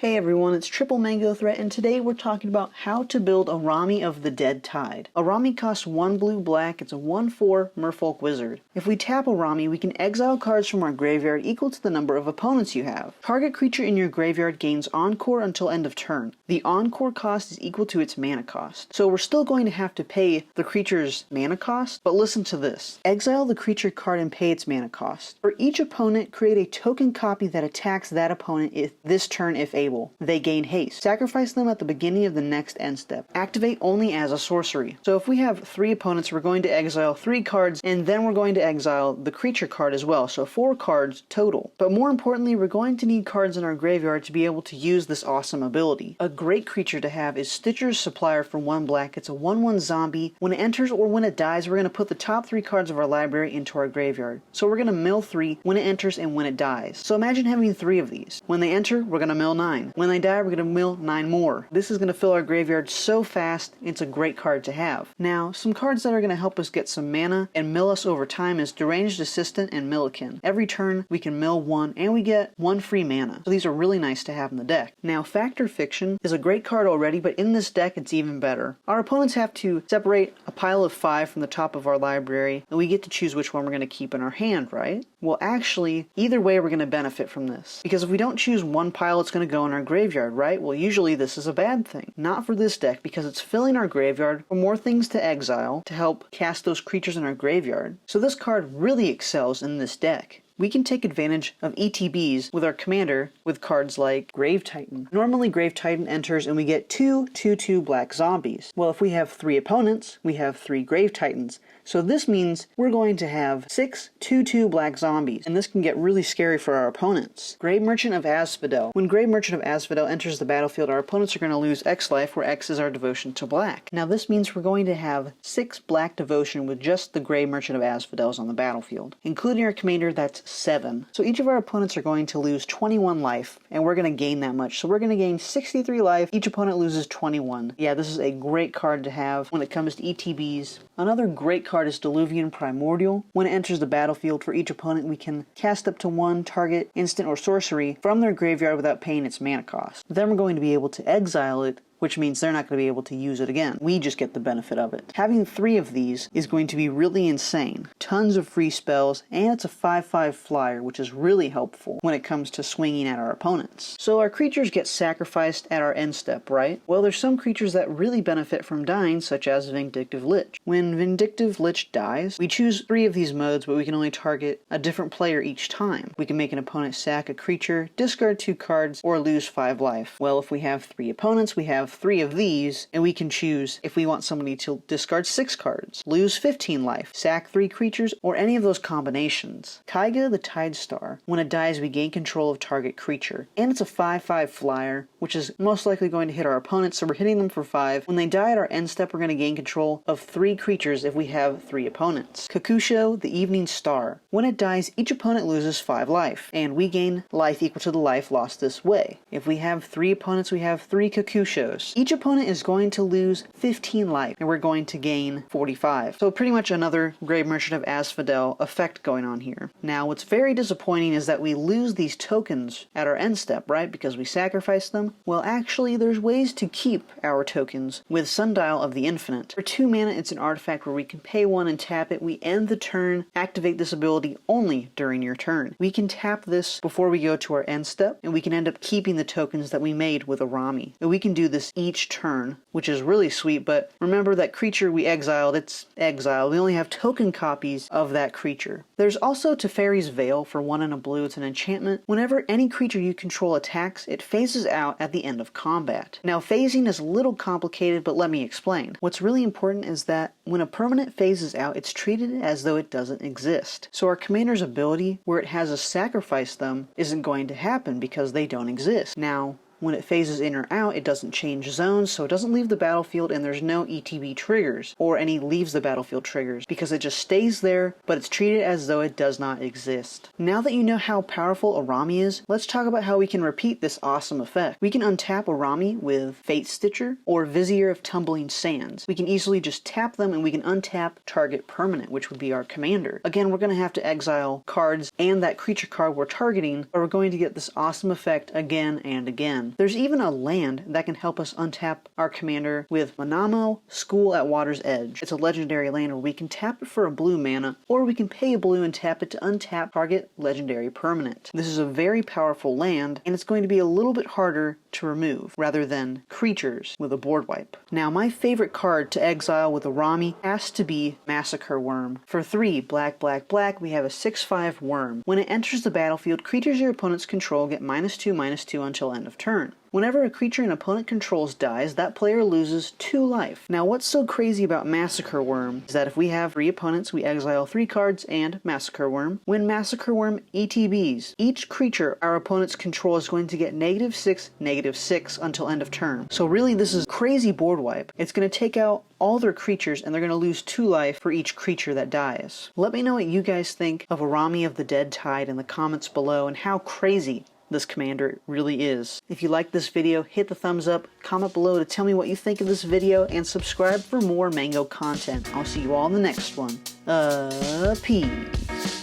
Hey everyone, it's triplemangothreat, and today we're talking about how to build Araumi of the Dead Tide. Araumi costs 1 blue black, it's a 1/4 merfolk wizard. If we tap Araumi, we can exile cards from our graveyard equal to the number of opponents you have. Target creature in your graveyard gains Encore until end of turn. The Encore cost is equal to its mana cost. So we're still going to have to pay the creature's mana cost, but listen to this. Exile the creature card and pay its mana cost. For each opponent, create a token copy that attacks that opponent this turn if able. They gain haste. Sacrifice them at the beginning of the next end step. Activate only as a sorcery. So if we have 3 opponents, we're going to exile 3 cards, and then we're going to exile the creature card as well, so 4 cards total. But more importantly, we're going to need cards in our graveyard to be able to use this awesome ability. A great creature to have is Stitcher's Supplier for 1 black. It's a 1/1 zombie. When it enters or when it dies, we're going to put the top 3 cards of our library into our graveyard. So we're going to mill 3 when it enters and when it dies. So imagine having 3 of these. When they enter, we're going to mill 9. When they die, we're going to mill 9 more. This is going to fill our graveyard so fast, it's a great card to have. Now, some cards that are going to help us get some mana and mill us over time is Deranged Assistant and Millikin. Every turn, we can mill 1, and we get 1 free mana. So these are really nice to have in the deck. Now, Factor Fiction is a great card already, but in this deck, it's even better. Our opponents have to separate a pile of 5 from the top of our library, and we get to choose which one we're going to keep in our hand, right? Well, actually, either way, we're going to benefit from this. Because if we don't choose one pile, it's going to go in our graveyard, right? Well, usually this is a bad thing. Not for this deck, because it's filling our graveyard for more things to exile to help cast those creatures in our graveyard. So this card really excels in this deck. We can take advantage of ETBs with our commander with cards like Grave Titan. Normally Grave Titan enters and we get 2 2/2 black zombies. Well, if we have 3 opponents, we have 3 Grave Titans. So this means we're going to have 6 2/2 black zombies, and this can get really scary for our opponents. Grave Merchant of Asphodel. When Grave Merchant of Asphodel enters the battlefield, our opponents are going to lose X life, where X is our devotion to black. Now this means we're going to have 6 black devotion with just the Grave Merchant of Asphodels on the battlefield. Including our commander, that's 7. So each of our opponents are going to lose 21 life, and we're going to gain that much. So we're going to gain 63 life. Each opponent loses 21. Yeah, this is a great card to have when it comes to ETBs. Another great card is Diluvian Primordial. When it enters the battlefield, for each opponent, we can cast up to 1 target instant or sorcery from their graveyard without paying its mana cost. Then we're going to be able to exile it, which means they're not going to be able to use it again. We just get the benefit of it. Having 3 of these is going to be really insane. Tons of free spells, and it's a 5/5 flyer, which is really helpful when it comes to swinging at our opponents. So our creatures get sacrificed at our end step, right? Well, there's some creatures that really benefit from dying, such as Vindictive Lich. When Vindictive Lich dies, we choose 3 of these modes, but we can only target a different player each time. We can make an opponent sack a creature, discard 2 cards, or lose 5 life. Well, if we have 3 opponents, we have 3 of these, and we can choose if we want somebody to discard 6 cards, lose 15 life, sack 3 creatures, or any of those combinations. Kaiga the Tide Star. When it dies, we gain control of target creature. And it's a 5/5 flyer, which is most likely going to hit our opponents, so we're hitting them for 5. When they die at our end step, we're going to gain control of 3 creatures if we have 3 opponents. Kakusho the Evening Star. When it dies, each opponent loses 5 life, and we gain life equal to the life lost this way. If we have 3 opponents, we have 3 Kakushos. Each opponent is going to lose 15 life, and we're going to gain 45. So pretty much another Grave Merchant of Asphodel effect going on here. Now, what's very disappointing is that we lose these tokens at our end step, right? Because we sacrifice them. Well, actually, there's ways to keep our tokens with Sundial of the Infinite. For 2 mana, it's an artifact where we can pay 1 and tap it. We end the turn, activate this ability only during your turn. We can tap this before we go to our end step, and we can end up keeping the tokens that we made with Araumi. And we can do this each turn, which is really sweet, but remember that creature we exiled, it's exiled. We only have token copies of that creature. There's also Teferi's Veil for 1 and a blue. It's an enchantment. Whenever any creature you control attacks, it phases out at the end of combat. Now, phasing is a little complicated, but let me explain. What's really important is that when a permanent phases out, it's treated as though it doesn't exist. So our commander's ability, where it has us sacrifice them, isn't going to happen because they don't exist. Now, when it phases in or out, it doesn't change zones, so it doesn't leave the battlefield, and there's no ETB triggers, or any leaves the battlefield triggers, because it just stays there, but it's treated as though it does not exist. Now that you know how powerful Araumi is, let's talk about how we can repeat this awesome effect. We can untap Araumi with Fate Stitcher, or Vizier of Tumbling Sands. We can easily just tap them, and we can untap target permanent, which would be our commander. Again, we're going to have to exile cards and that creature card we're targeting, but we're going to get this awesome effect again and again. turn. There's even a land that can help us untap our commander with Manamo, School at Water's Edge. It's a legendary land where we can tap it for a blue mana, or we can pay a blue and tap it to untap target legendary permanent. This is a very powerful land, and it's going to be a little bit harder to remove, rather than creatures with a board wipe. Now, my favorite card to exile with Araumi has to be Massacre Wurm. For 3 black, black, black, we have a 6/5 worm. When it enters the battlefield, creatures your opponents control get -2/-2 until end of turn. Whenever a creature an opponent controls dies, that player loses 2 life. Now, what's so crazy about Massacre Wurm is that if we have 3 opponents, we exile 3 cards and Massacre Wurm. When Massacre Wurm ETBs, each creature our opponents control is going to get -6, -6 until end of turn. So really, this is crazy board wipe. It's going to take out all their creatures, and they're going to lose 2 life for each creature that dies. Let me know what you guys think of Araumi of the Dead Tide in the comments below, and how crazy this commander really is. If you liked this video, hit the thumbs up, comment below to tell me what you think of this video, and subscribe for more Mango content. I'll see you all in the next one. Peace.